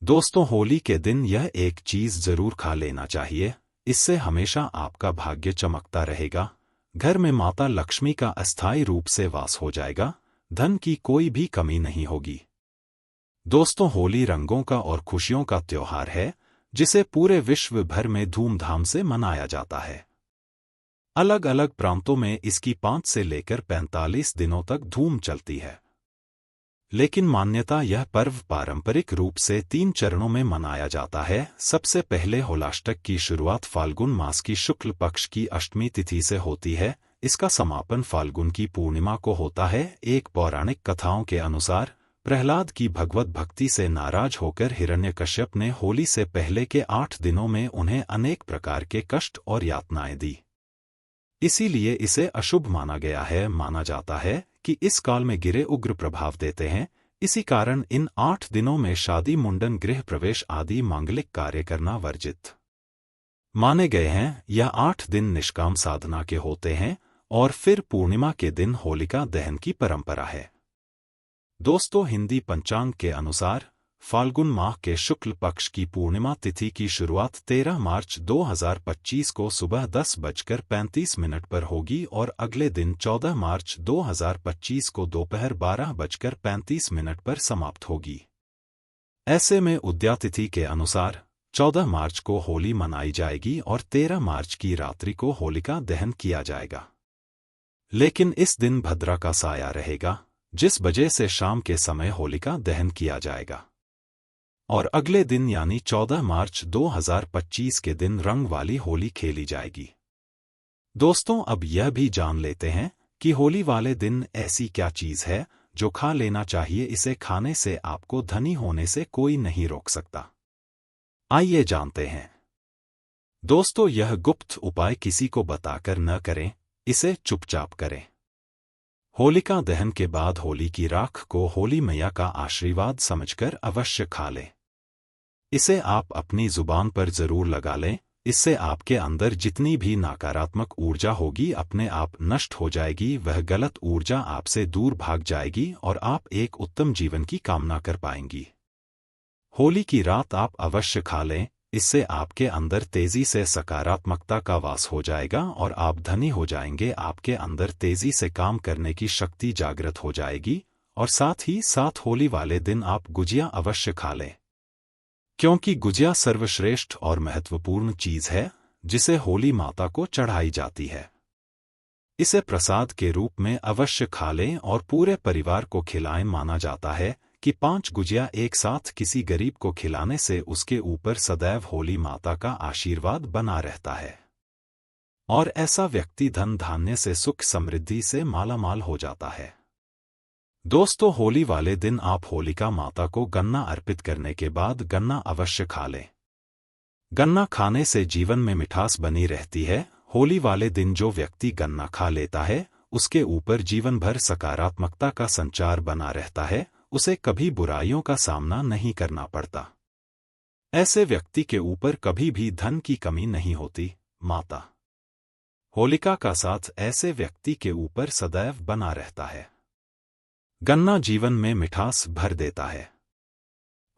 दोस्तों, होली के दिन यह एक चीज जरूर खा लेना चाहिए। इससे हमेशा आपका भाग्य चमकता रहेगा। घर में माता लक्ष्मी का अस्थायी रूप से वास हो जाएगा। धन की कोई भी कमी नहीं होगी। दोस्तों, होली रंगों का और खुशियों का त्योहार है, जिसे पूरे विश्व भर में धूमधाम से मनाया जाता है। अलग अलग प्रांतों में इसकी 5 से लेकर 45 दिनों तक धूम चलती है। लेकिन मान्यता यह पर्व पारंपरिक रूप से 3 चरणों में मनाया जाता है। सबसे पहले होलाष्टक की शुरुआत फाल्गुन मास की शुक्ल पक्ष की अष्टमी तिथि से होती है। इसका समापन फाल्गुन की पूर्णिमा को होता है। एक पौराणिक कथाओं के अनुसार प्रहलाद की भगवत भक्ति से नाराज होकर हिरण्यकश्यप ने होली से पहले के 8 दिनों में उन्हें अनेक प्रकार के कष्ट और यातनाएं दी। इसीलिए इसे अशुभ माना गया है। माना जाता है कि इस काल में गिरे उग्र प्रभाव देते हैं। इसी कारण इन 8 दिनों में शादी, मुंडन, गृह प्रवेश आदि मांगलिक कार्य करना वर्जित माने गए हैं। यह 8 दिन निष्काम साधना के होते हैं और फिर पूर्णिमा के दिन होलिका दहन की परंपरा है। दोस्तों, हिंदी पंचांग के अनुसार फाल्गुन माह के शुक्ल पक्ष की पूर्णिमा तिथि की शुरुआत 13 मार्च 2025 को सुबह 10:35 पर होगी और अगले दिन 14 मार्च 2025 को दोपहर 12:35 पर समाप्त होगी। ऐसे में उदया तिथि के अनुसार 14 मार्च को होली मनाई जाएगी और 13 मार्च की रात्रि को होलिका दहन किया जाएगा। लेकिन इस दिन भद्रा का साया रहेगा, जिस वजह से शाम के समय होलिका दहन किया जाएगा और अगले दिन यानी 14 मार्च 2025 के दिन रंग वाली होली खेली जाएगी। दोस्तों, अब यह भी जान लेते हैं कि होली वाले दिन ऐसी क्या चीज है जो खा लेना चाहिए। इसे खाने से आपको धनी होने से कोई नहीं रोक सकता। आइए जानते हैं। दोस्तों, यह गुप्त उपाय किसी को बताकर न करें, इसे चुपचाप करें। होलिका दहन के बाद होली की राख को होली मैया का आशीर्वाद समझकर अवश्य खा लें। इसे आप अपनी जुबान पर जरूर लगा लें। इससे आपके अंदर जितनी भी नकारात्मक ऊर्जा होगी अपने आप नष्ट हो जाएगी। वह गलत ऊर्जा आपसे दूर भाग जाएगी और आप एक उत्तम जीवन की कामना कर पाएंगी। होली की रात आप अवश्य खा लें। इससे आपके अंदर तेजी से सकारात्मकता का वास हो जाएगा और आप धनी हो जाएंगे। आपके अंदर तेजी से काम करने की शक्ति जागृत हो जाएगी। और साथ ही साथ होली वाले दिन आप गुजिया अवश्य खा लें, क्योंकि गुजिया सर्वश्रेष्ठ और महत्वपूर्ण चीज है जिसे होली माता को चढ़ाई जाती है। इसे प्रसाद के रूप में अवश्य खा लें और पूरे परिवार को खिलाएं। माना जाता है कि 5 गुजिया एक साथ किसी गरीब को खिलाने से उसके ऊपर सदैव होली माता का आशीर्वाद बना रहता है और ऐसा व्यक्ति धन धान्य से, सुख समृद्धि से मालामाल हो जाता है। दोस्तों, होली वाले दिन आप होलिका माता को गन्ना अर्पित करने के बाद गन्ना अवश्य खा लें। गन्ना खाने से जीवन में मिठास बनी रहती है। होली वाले दिन जो व्यक्ति गन्ना खा लेता है उसके ऊपर जीवन भर सकारात्मकता का संचार बना रहता है। उसे कभी बुराइयों का सामना नहीं करना पड़ता। ऐसे व्यक्ति के ऊपर कभी भी धन की कमी नहीं होती। माता होलिका का साथ ऐसे व्यक्ति के ऊपर सदैव बना रहता है। गन्ना जीवन में मिठास भर देता है।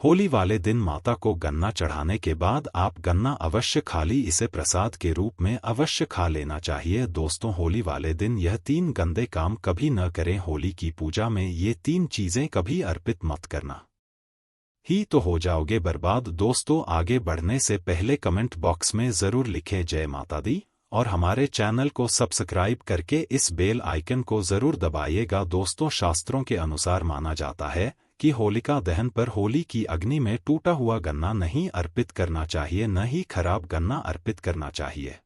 होली वाले दिन माता को गन्ना चढ़ाने के बाद आप गन्ना अवश्य खा ली। इसे प्रसाद के रूप में अवश्य खा लेना चाहिए। दोस्तों, होली वाले दिन यह 3 गंदे काम कभी न करें। होली की पूजा में ये 3 चीजें कभी अर्पित मत करना, ही तो हो जाओगे बर्बाद। दोस्तों, आगे बढ़ने से पहले कमेंट बॉक्स में जरूर लिखें जय माता दी और हमारे चैनल को सब्सक्राइब करके इस बेल आइकन को जरूर दबाइएगा। दोस्तों, शास्त्रों के अनुसार माना जाता है कि होलिका दहन पर होली की अग्नि में टूटा हुआ गन्ना नहीं अर्पित करना चाहिए, न ही खराब गन्ना अर्पित करना चाहिए।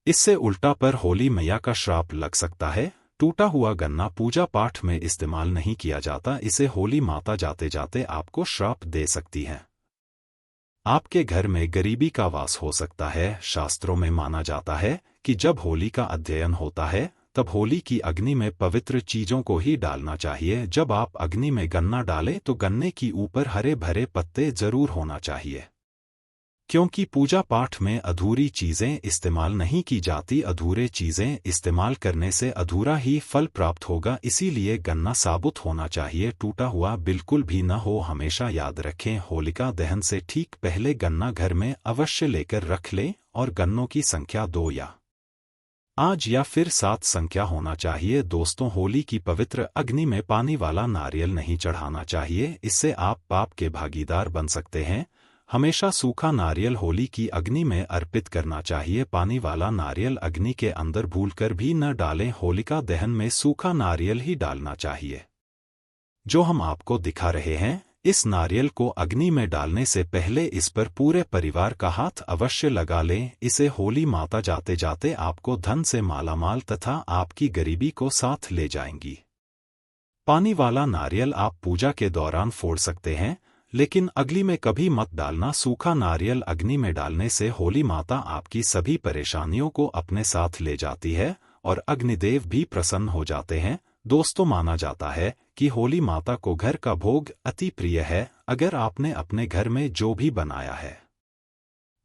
इससे उल्टा पर होली मैया का श्राप लग सकता है। टूटा हुआ गन्ना पूजा पाठ में इस्तेमाल नहीं किया जाता। इसे होली माता जाते जाते आपको श्राप दे सकती है। आपके घर में गरीबी का वास हो सकता है। शास्त्रों में माना जाता है कि जब होली का अध्ययन होता है तब होली की अग्नि में पवित्र चीजों को ही डालना चाहिए। जब आप अग्नि में गन्ना डालें तो गन्ने की ऊपर हरे भरे पत्ते जरूर होना चाहिए। क्योंकि पूजा पाठ में अधूरी चीजें इस्तेमाल नहीं की जाती, अधूरे चीजें इस्तेमाल करने से अधूरा ही फल प्राप्त होगा। इसीलिए गन्ना साबुत होना चाहिए, टूटा हुआ बिल्कुल भी न हो। हमेशा याद रखें, होलिका दहन से ठीक पहले गन्ना घर में अवश्य लेकर रख लें और गन्नों की संख्या 2 या आज या फिर 7 संख्या होना चाहिए। दोस्तों, होली की पवित्र अग्नि में पानी वाला नारियल नहीं चढ़ाना चाहिए, इससे आप पाप के भागीदार बन सकते हैं। हमेशा सूखा नारियल होली की अग्नि में अर्पित करना चाहिए। पानी वाला नारियल अग्नि के अंदर भूलकर भी न डालें। होलिका दहन में सूखा नारियल ही डालना चाहिए। जो हम आपको दिखा रहे हैं, इस नारियल को अग्नि में डालने से पहले इस पर पूरे परिवार का हाथ अवश्य लगा लें। इसे होली माता जाते जाते आपको धन से मालामाल तथा आपकी गरीबी को साथ ले जाएंगी। पानी वाला नारियल आप पूजा के दौरान फोड़ सकते हैं, लेकिन अग्नि में कभी मत डालना। सूखा नारियल अग्नि में डालने से होली माता आपकी सभी परेशानियों को अपने साथ ले जाती है और अग्निदेव भी प्रसन्न हो जाते हैं। दोस्तों, माना जाता है कि होली माता को घर का भोग अति प्रिय है। अगर आपने अपने घर में जो भी बनाया है,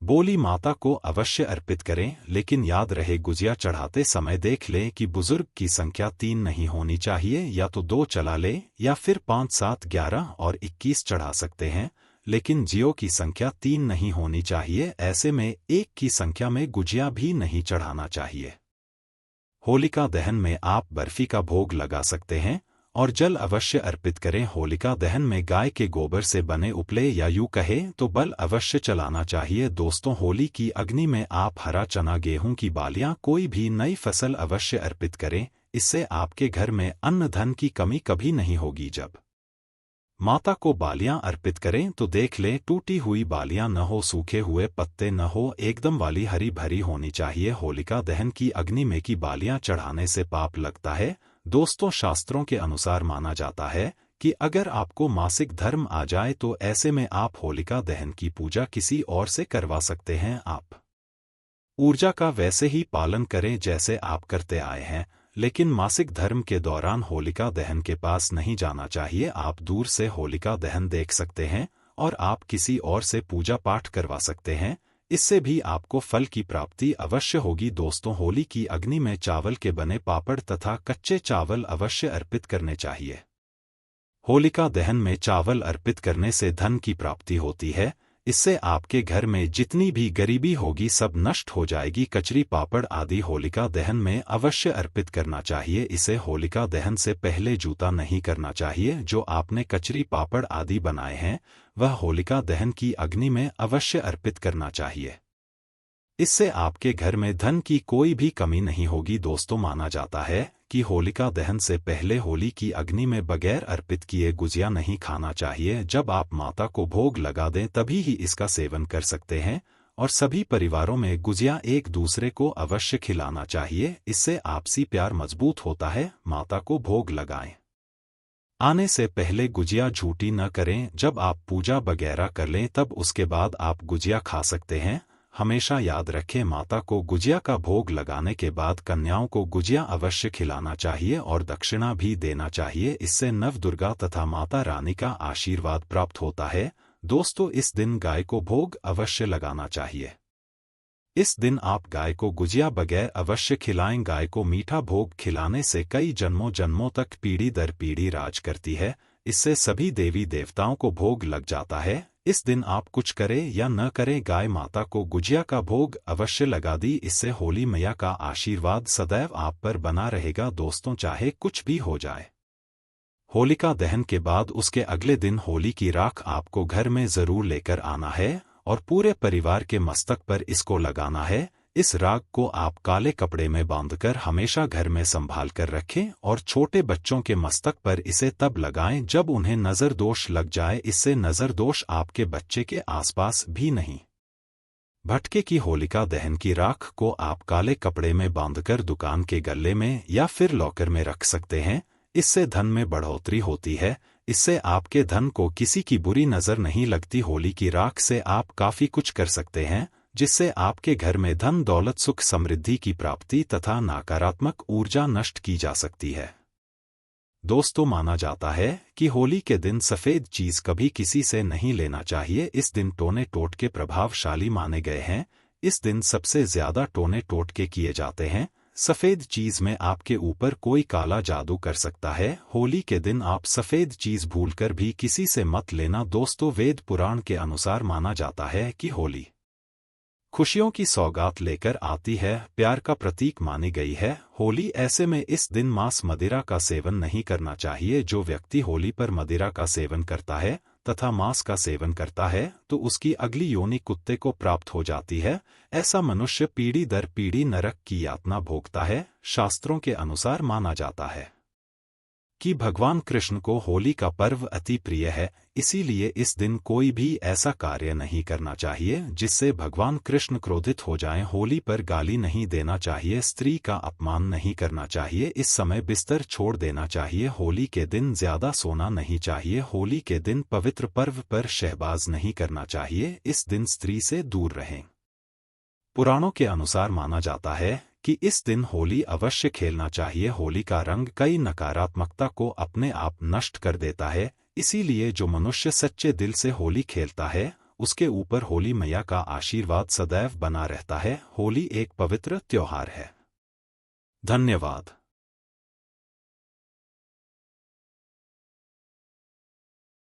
बोली माता को अवश्य अर्पित करें, लेकिन याद रहे गुजिया चढ़ाते समय देख लें कि बुजुर्ग की संख्या 3 नहीं होनी चाहिए। या तो 2 चला ले या फिर 5, 7, 11 और 21 चढ़ा सकते हैं, लेकिन जियो की संख्या 3 नहीं होनी चाहिए। ऐसे में 1 की संख्या में गुजिया भी नहीं चढ़ाना चाहिए। होलिका दहन में आप बर्फी का भोग लगा सकते हैं और जल अवश्य अर्पित करें। होलिका दहन में गाय के गोबर से बने उपले या यूं कहें तो बल अवश्य चलाना चाहिए। दोस्तों, होली की अग्नि में आप हरा चना, गेहूं की बालियां, कोई भी नई फसल अवश्य अर्पित करें। इससे आपके घर में अन्न धन की कमी कभी नहीं होगी। जब माता को बालियां अर्पित करें तो देख लें टूटी हुई बालियां न हो, सूखे हुए पत्ते न हो, एकदम वाली हरी भरी होनी चाहिए। होलिका दहन की अग्नि में की बालियां चढ़ाने से पाप लगता है। दोस्तों, शास्त्रों के अनुसार माना जाता है कि अगर आपको मासिक धर्म आ जाए तो ऐसे में आप होलिका दहन की पूजा किसी और से करवा सकते हैं। आप ऊर्जा का वैसे ही पालन करें जैसे आप करते आए हैं, लेकिन मासिक धर्म के दौरान होलिका दहन के पास नहीं जाना चाहिए। आप दूर से होलिका दहन देख सकते हैं और आप किसी और से पूजा पाठ करवा सकते हैं। इससे भी आपको फल की प्राप्ति अवश्य होगी। दोस्तों, होली की अग्नि में चावल के बने पापड़ तथा कच्चे चावल अवश्य अर्पित करने चाहिए। होलिका दहन में चावल अर्पित करने से धन की प्राप्ति होती है। इससे आपके घर में जितनी भी गरीबी होगी सब नष्ट हो जाएगी। कचरी, पापड़ आदि होलिका दहन में अवश्य अर्पित करना चाहिए। इसे होलिका दहन से पहले जूता नहीं करना चाहिए। जो आपने कचरी, पापड़ आदि बनाए हैं वह होलिका दहन की अग्नि में अवश्य अर्पित करना चाहिए। इससे आपके घर में धन की कोई भी कमी नहीं होगी। दोस्तों, माना जाता है कि होलिका दहन से पहले होली की अग्नि में बगैर अर्पित किए गुजिया नहीं खाना चाहिए। जब आप माता को भोग लगा दें तभी ही इसका सेवन कर सकते हैं और सभी परिवारों में गुजिया एक दूसरे को अवश्य खिलाना चाहिए। इससे आपसी प्यार मजबूत होता है। माता को भोग लगाएं आने से पहले गुजिया झूठी न करें। जब आप पूजा वगैरह कर लें तब उसके बाद आप गुजिया खा सकते हैं। हमेशा याद रखें, माता को गुजिया का भोग लगाने के बाद कन्याओं को गुजिया अवश्य खिलाना चाहिए और दक्षिणा भी देना चाहिए। इससे नवदुर्गा तथा माता रानी का आशीर्वाद प्राप्त होता है। दोस्तों, इस दिन गाय को भोग अवश्य लगाना चाहिए। इस दिन आप गाय को गुजिया बगैर अवश्य खिलाएं। गाय को मीठा भोग खिलाने से कई जन्मों जन्मों तक पीढ़ी दर पीढ़ी राज करती है। इससे सभी देवी देवताओं को भोग लग जाता है। इस दिन आप कुछ करें या न करें, गाय माता को गुजिया का भोग अवश्य लगा दी। इससे होली मैया का आशीर्वाद सदैव आप पर बना रहेगा। दोस्तों, चाहे कुछ भी हो जाए, होलिका दहन के बाद उसके अगले दिन होली की राख आपको घर में जरूर लेकर आना है और पूरे परिवार के मस्तक पर इसको लगाना है। इस राख को आप काले कपड़े में बांधकर हमेशा घर में संभाल कर रखें और छोटे बच्चों के मस्तक पर इसे तब लगाएं जब उन्हें नजर दोष लग जाए। इससे नजर दोष आपके बच्चे के आसपास भी नहीं भटके। की होलिका दहन की राख को आप काले कपड़े में बांधकर दुकान के गल्ले में या फिर लॉकर में रख सकते हैं। इससे धन में बढ़ोतरी होती है। इससे आपके धन को किसी की बुरी नजर नहीं लगती। होली की राख से आप काफी कुछ कर सकते हैं, जिससे आपके घर में धन, दौलत, सुख, समृद्धि की प्राप्ति तथा नकारात्मक ऊर्जा नष्ट की जा सकती है। दोस्तों, माना जाता है कि होली के दिन सफ़ेद चीज़ कभी किसी से नहीं लेना चाहिए। इस दिन टोने टोटके प्रभावशाली माने गए हैं। इस दिन सबसे ज़्यादा टोने टोटके किए जाते हैं। सफ़ेद चीज़ में आपके ऊपर कोई काला जादू कर सकता है। होली के दिन आप सफ़ेद चीज़ भूलकर भी किसी से मत लेना। दोस्तों, वेद पुराण के अनुसार माना जाता है कि होली खुशियों की सौगात लेकर आती है, प्यार का प्रतीक मानी गई है। होली ऐसे में इस दिन मांस मदिरा का सेवन नहीं करना चाहिए। जो व्यक्ति होली पर मदिरा का सेवन करता है तथा मांस का सेवन करता है तो उसकी अगली योनि कुत्ते को प्राप्त हो जाती है। ऐसा मनुष्य पीढ़ी दर पीढ़ी नरक की यातना भोगता है। शास्त्रों के अनुसार माना जाता है कि भगवान कृष्ण को होली का पर्व अति प्रिय है, इसीलिए इस दिन कोई भी ऐसा कार्य नहीं करना चाहिए जिससे भगवान कृष्ण क्रोधित हो जाएं। होली पर गाली नहीं देना चाहिए, स्त्री का अपमान नहीं करना चाहिए, इस समय बिस्तर छोड़ देना चाहिए। होली के दिन ज्यादा सोना नहीं चाहिए। होली के दिन पवित्र पर्व पर शहबाज नहीं करना चाहिए। इस दिन स्त्री से दूर रहें। पुराणों के अनुसार माना जाता है कि इस दिन होली अवश्य खेलना चाहिए। होली का रंग कई नकारात्मकता को अपने आप नष्ट कर देता है, इसीलिए जो मनुष्य सच्चे दिल से होली खेलता है उसके ऊपर होली मैया का आशीर्वाद सदैव बना रहता है। होली एक पवित्र त्योहार है। धन्यवाद।